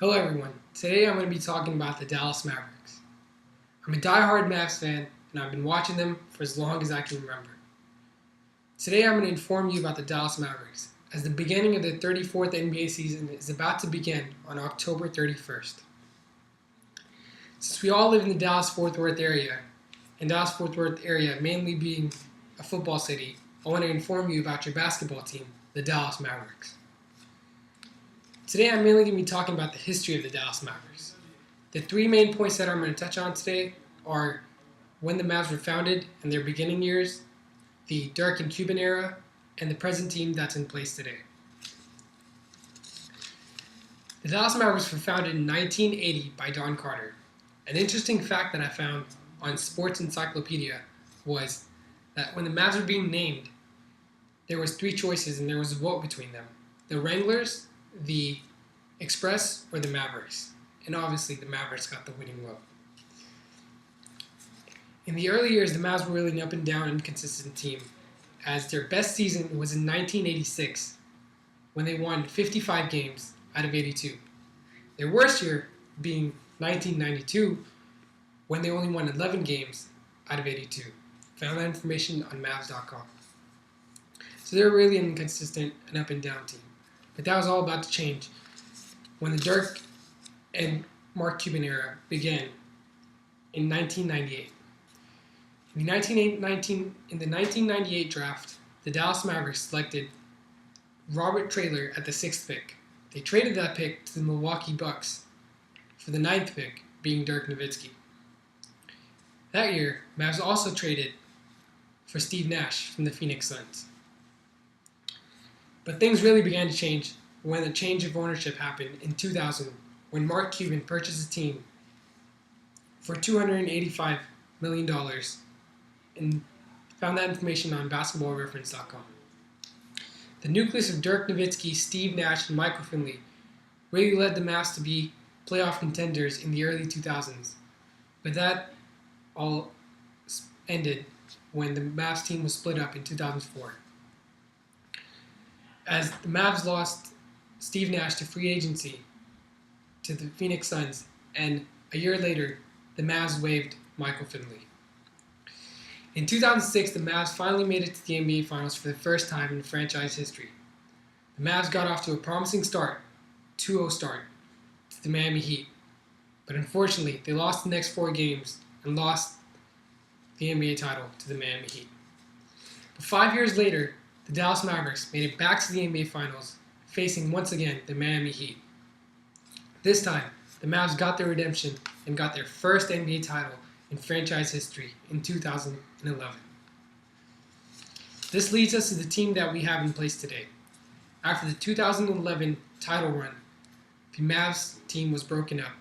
Hello everyone, today I'm going to be talking about the Dallas Mavericks. I'm a die-hard Mavs fan and I've been watching them for as long as I can remember. Today I'm going to inform you about the Dallas Mavericks, as the beginning of the 34th NBA season is about to begin on October 31st. Since we all live in the Dallas-Fort Worth area, and Dallas-Fort Worth area mainly being a football city, I want to inform you about your basketball team, the Dallas Mavericks. Today I'm mainly going to be talking about the history of the Dallas Mavericks. The three main points that I'm going to touch on today are when the Mavs were founded and their beginning years, the Dirk and Cuban era, and the present team that's in place today. The Dallas Mavericks were founded in 1980 by Don Carter. An interesting fact that I found on Sports Encyclopedia was that when the Mavs were being named, there was three choices and there was a vote between them. The Wranglers, the Express, or the Mavericks. And obviously the Mavericks got the winning vote. In the early years, the Mavs were really an up and down inconsistent team, as their best season was in 1986 when they won 55 games out of 82. Their worst year being 1992 when they only won 11 games out of 82. Found that information on Mavs.com. So they're really an inconsistent and up and down team. But that was all about to change when the Dirk and Mark Cuban era began in 1998. In the 1998 draft, the Dallas Mavericks selected Robert Traylor at the 6th pick. They traded that pick to the Milwaukee Bucks for the 9th pick, being Dirk Nowitzki. That year, Mavs also traded for Steve Nash from the Phoenix Suns. But things really began to change when the change of ownership happened in 2000, when Mark Cuban purchased the team for $285 million, and found that information on basketballreference.com. The nucleus of Dirk Nowitzki, Steve Nash, and Michael Finley really led the Mavs to be playoff contenders in the early 2000s. But that all ended when the Mavs team was split up in 2004. As the Mavs lost Steve Nash to free agency to the Phoenix Suns, and a year later, the Mavs waived Michael Finley. In 2006, the Mavs finally made it to the NBA Finals for the first time in franchise history. The Mavs got off to a promising start, 2-0 start, to the Miami Heat. But unfortunately, they lost the next 4 games and lost the NBA title to the Miami Heat. But 5 years later, the Dallas Mavericks made it back to the NBA Finals, facing once again the Miami Heat. This time, the Mavs got their redemption and got their first NBA title in franchise history in 2011. This leads us to the team that we have in place today. After the 2011 title run, the Mavs team was broken up,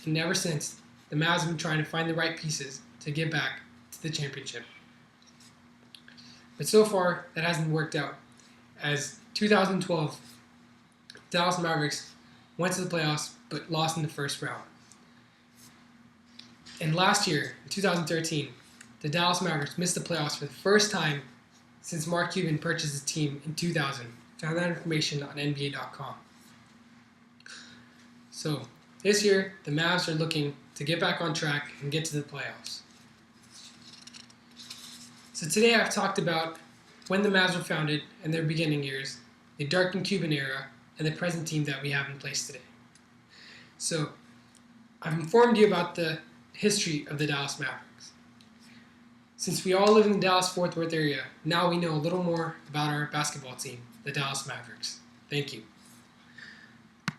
and ever since, the Mavs have been trying to find the right pieces to get back to the championship. But so far, that hasn't worked out, as 2012, Dallas Mavericks went to the playoffs but lost in the first round. And last year, in 2013, the Dallas Mavericks missed the playoffs for the first time since Mark Cuban purchased his team in 2000. Found that information on NBA.com. So, this year, the Mavs are looking to get back on track and get to the playoffs. So today I've talked about when the Mavs were founded and their beginning years, the Dirk and Cuban era, and the present team that we have in place today. So I've informed you about the history of the Dallas Mavericks. Since we all live in the Dallas-Fort Worth area, now we know a little more about our basketball team, the Dallas Mavericks. Thank you.